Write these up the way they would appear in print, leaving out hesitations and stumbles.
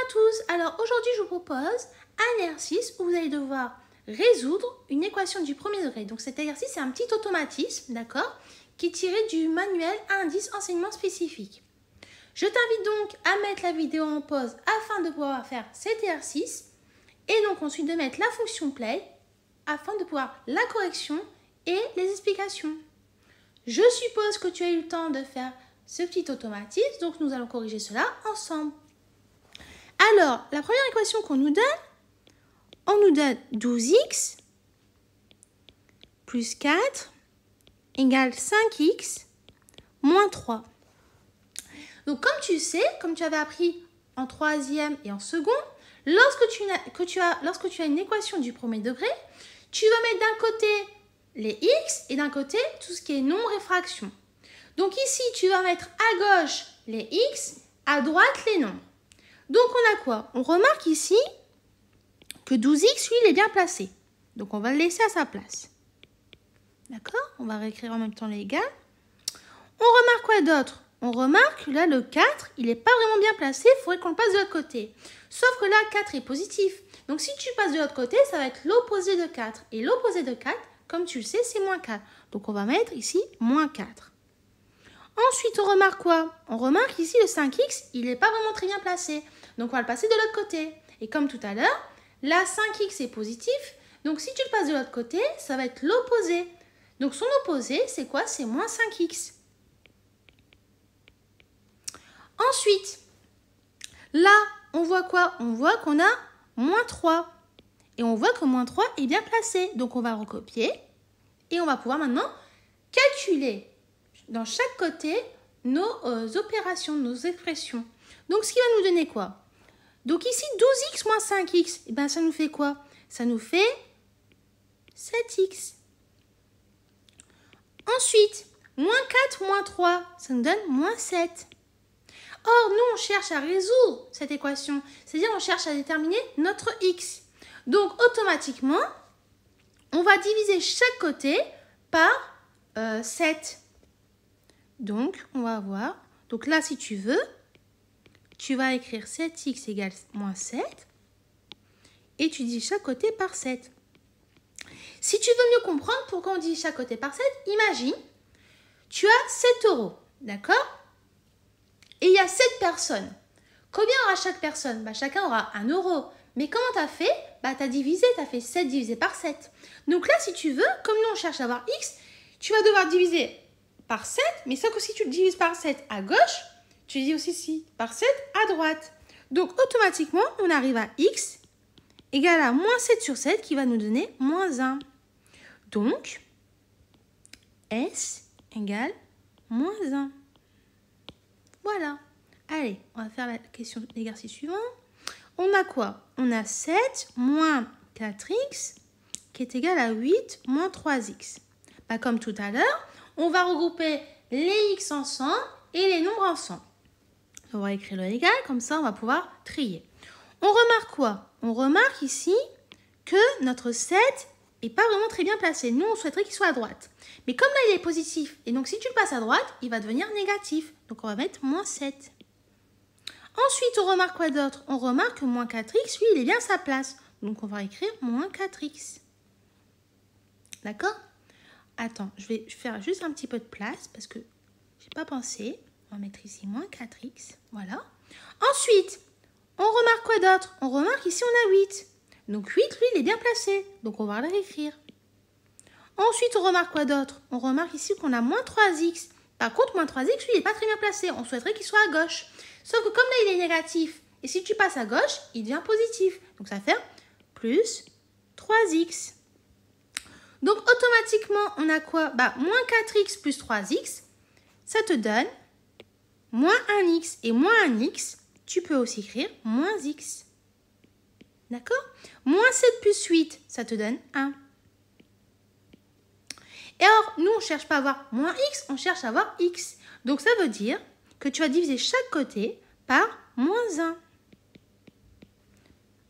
à tous, alors aujourd'hui je vous propose un exercice où vous allez devoir résoudre une équation du premier degré. Donc cet exercice c'est un petit automatisme, d'accord, qui est tiré du manuel indice enseignement spécifique. Je t'invite donc à mettre la vidéo en pause afin de pouvoir faire cet exercice et donc ensuite de mettre la fonction play afin de pouvoir la correction et les explications. Je suppose que tu as eu le temps de faire ce petit automatisme, donc nous allons corriger cela ensemble. Alors, la première équation qu'on nous donne, on nous donne 12x plus 4 égale 5x moins 3. Donc, comme tu sais, comme tu avais appris en troisième et en second, lorsque tu as une équation du premier degré, tu vas mettre d'un côté les x et d'un côté tout ce qui est nombre-réfraction. Donc ici, tu vas mettre à gauche les x, à droite les nombres. Donc on a quoi? On remarque ici que 12x, lui, il est bien placé. Donc on va le laisser à sa place. D'accord? On va réécrire en même temps les égales. On remarque quoi d'autre? On remarque que là, le 4, il n'est pas vraiment bien placé. Il faudrait qu'on le passe de l'autre côté. Sauf que là, 4 est positif. Donc si tu passes de l'autre côté, ça va être l'opposé de 4. Et l'opposé de 4, comme tu le sais, c'est moins 4. Donc on va mettre ici moins 4. Ensuite, on remarque quoi? On remarque ici le 5x, il n'est pas vraiment très bien placé. Donc, on va le passer de l'autre côté. Et comme tout à l'heure, là, 5x est positif. Donc, si tu le passes de l'autre côté, ça va être l'opposé. Donc, son opposé, c'est quoi? C'est moins 5x. Ensuite, là, on voit quoi? On voit qu'on a moins 3. Et on voit que moins 3 est bien placé. Donc, on va recopier. Et on va pouvoir maintenant calculer dans chaque côté nos opérations, nos expressions. Donc, ce qui va nous donner quoi? Donc, ici, 12x moins 5x, eh bien, ça nous fait quoi? Ça nous fait 7x. Ensuite, moins 4 moins 3, ça nous donne moins 7. Or, nous, on cherche à résoudre cette équation. C'est-à-dire, on cherche à déterminer notre x. Donc, automatiquement, on va diviser chaque côté par 7. Donc, on va voir. Donc là, si tu veux, tu vas écrire 7x égale moins 7. Et tu dis chaque côté par 7. Si tu veux mieux comprendre pourquoi on dit chaque côté par 7, imagine, tu as 7 euros, d'accord? Et il y a 7 personnes. Combien aura chaque personne? Chacun aura 1 euro. Mais comment tu as fait? Tu as divisé, tu as fait 7 divisé par 7. Donc là, si tu veux, comme nous on cherche à avoir x, tu vas devoir diviser par 7, mais sauf que si tu le divises par 7 à gauche, tu dis aussi si par 7 à droite. Donc automatiquement, on arrive à x égale à moins 7 sur 7 qui va nous donner moins 1. Donc, s égale moins 1. Voilà. Allez, on va faire la question de l'exercice suivant. On a quoi? On a 7 moins 4x qui est égal à 8 moins 3x. Comme tout à l'heure, on va regrouper les x ensemble et les nombres ensemble. On va écrire le égal, comme ça on va pouvoir trier. On remarque quoi? On remarque ici que notre 7 n'est pas vraiment très bien placé. Nous, on souhaiterait qu'il soit à droite. Mais comme là, il est positif, et donc si tu le passes à droite, il va devenir négatif. Donc on va mettre moins 7. Ensuite, on remarque quoi d'autre? On remarque que moins 4x, lui, il est bien à sa place. Donc on va écrire moins 4x. D'accord? Attends, je vais faire juste un petit peu de place parce que je n'ai pas pensé. On va mettre ici moins 4x. Voilà. Ensuite, on remarque quoi d'autre? On remarque ici on a 8. Donc 8, lui, il est bien placé. Donc on va le réécrire. Ensuite, on remarque quoi d'autre? On remarque ici qu'on a moins 3x. Par contre, moins 3x, lui, il n'est pas très bien placé. On souhaiterait qu'il soit à gauche. Sauf que comme là, il est négatif. Et si tu passes à gauche, il devient positif. Donc ça fait plus 3x. Donc, automatiquement, on a quoi? Moins 4x plus 3x, ça te donne moins 1x. Et moins 1x, tu peux aussi écrire moins x. D'accord? Moins 7 plus 8, ça te donne 1. Et alors, nous, on ne cherche pas à avoir moins x, on cherche à avoir x. Donc, ça veut dire que tu vas diviser chaque côté par moins 1.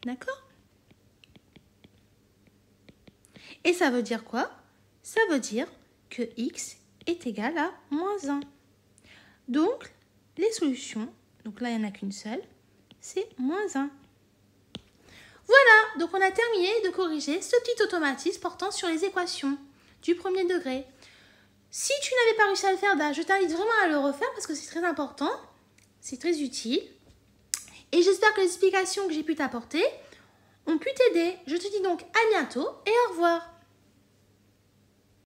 D'accord? Et ça veut dire quoi? Ça veut dire que x est égal à moins 1. Donc, les solutions, donc là, il n'y en a qu'une seule, c'est moins 1. Voilà, donc on a terminé de corriger ce petit automatisme portant sur les équations du premier degré. Si tu n'avais pas réussi à le faire, je t'invite vraiment à le refaire parce que c'est très important, c'est très utile. Et j'espère que les explications que j'ai pu t'apporter ont pu t'aider. Je te dis donc à bientôt et au revoir.